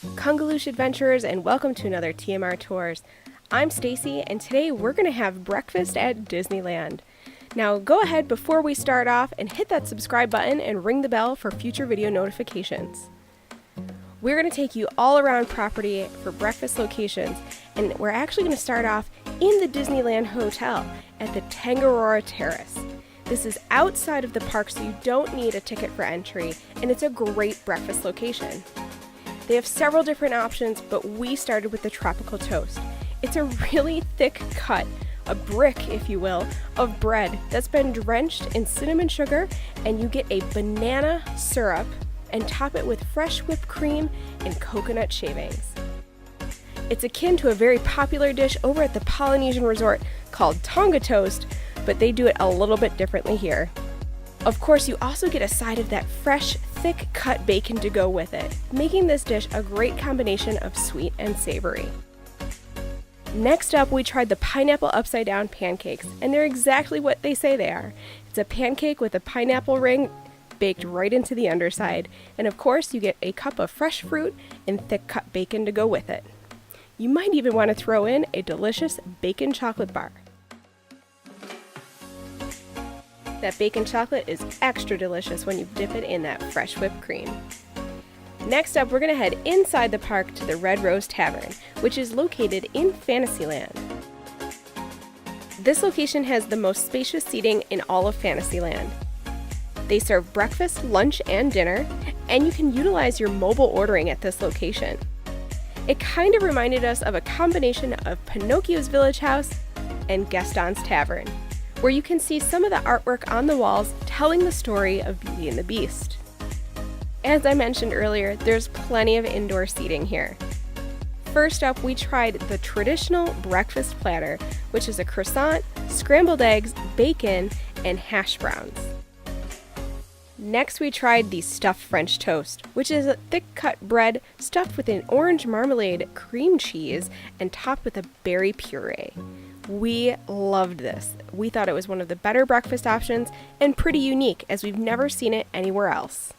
Kungaloosh adventurers, and welcome to another TMR Tours. I'm Stacy, and today we're going to have breakfast at Disneyland. Now go ahead before we start off and hit that subscribe button and ring the bell for future video notifications. We're going to take you all around property for breakfast locations, and we're actually going to start off in the Disneyland Hotel at the Tangaroa Terrace. This is outside of the park, so you don't need a ticket for entry, and it's a great breakfast location. They have several different options, but we started with the tropical toast. It's a really thick cut, a brick, if you will, of bread that's been drenched in cinnamon sugar, and you get a banana syrup and top it with fresh whipped cream and coconut shavings. It's akin to a very popular dish over at the Polynesian resort called Tonga Toast, but they do it a little bit differently here. Of course, you also get a side of that fresh, thick cut bacon to go with it, making this dish a great combination of sweet and savory. Next up, we tried the pineapple upside down pancakes, and they're exactly what they say they are. It's a pancake with a pineapple ring baked right into the underside, and of course you get a cup of fresh fruit and thick cut bacon to go with it. You might even want to throw in a delicious bacon chocolate bar. That bacon chocolate is extra delicious when you dip it in that fresh whipped cream. Next up, we're going to head inside the park to the Rose Taverne, which is located in Fantasyland. This location has the most spacious seating in all of Fantasyland. They serve breakfast, lunch, and dinner, and you can utilize your mobile ordering at this location. It kind of reminded us of a combination of Pinocchio's Village House and Gaston's Tavern, where you can see some of the artwork on the walls telling the story of Beauty and the Beast. As I mentioned earlier, there's plenty of indoor seating here. First up, we tried the traditional breakfast platter, which is a croissant, scrambled eggs, bacon, and hash browns. Next, we tried the stuffed French toast, which is a thick-cut bread stuffed with an orange marmalade, cream cheese, and topped with a berry puree. We loved this. We thought it was one of the better breakfast options and pretty unique, as we've never seen it anywhere else.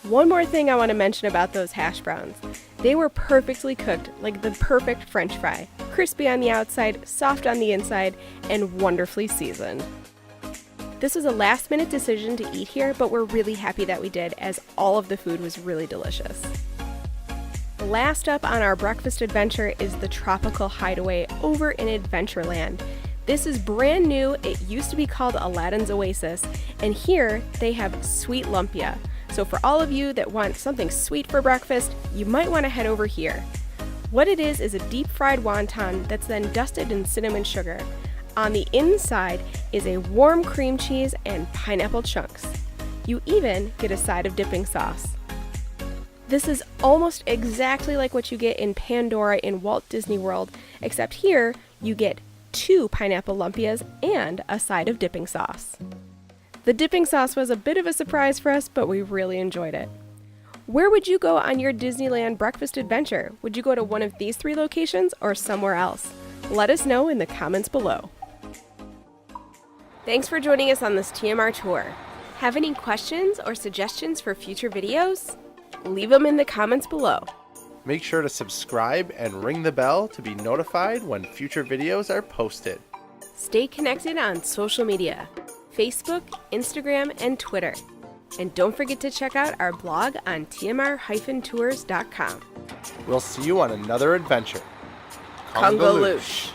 One more thing I want to mention about those hash browns. They were perfectly cooked, like the perfect French fry. Crispy on the outside, soft on the inside, and wonderfully seasoned. This was a last-minute decision to eat here, but we're really happy that we did, as all of the food was really delicious. Last up on our breakfast adventure is the Tropical Hideaway over in Adventureland. This is brand new. It used to be called Aladdin's Oasis, and here they have Sweet Lumpia. So for all of you that want something sweet for breakfast, you might want to head over here. What it is a deep-fried wonton that's then dusted in cinnamon sugar. On the inside is a warm cream cheese and pineapple chunks. You even get a side of dipping sauce. This is almost exactly like what you get in Pandora in Walt Disney World, except here you get 2 pineapple lumpias and a side of dipping sauce. The dipping sauce was a bit of a surprise for us, but we really enjoyed it. Where would you go on your Disneyland breakfast adventure? Would you go to one of these 3 locations or somewhere else? Let us know in the comments below. Thanks for joining us on this TMR tour. Have any questions or suggestions for future videos? Leave them in the comments below. Make sure to subscribe and ring the bell to be notified when future videos are posted. Stay connected on social media, Facebook, Instagram, and Twitter. And don't forget to check out our blog on tmr-tours.com. We'll see you on another adventure. Kungaloosh.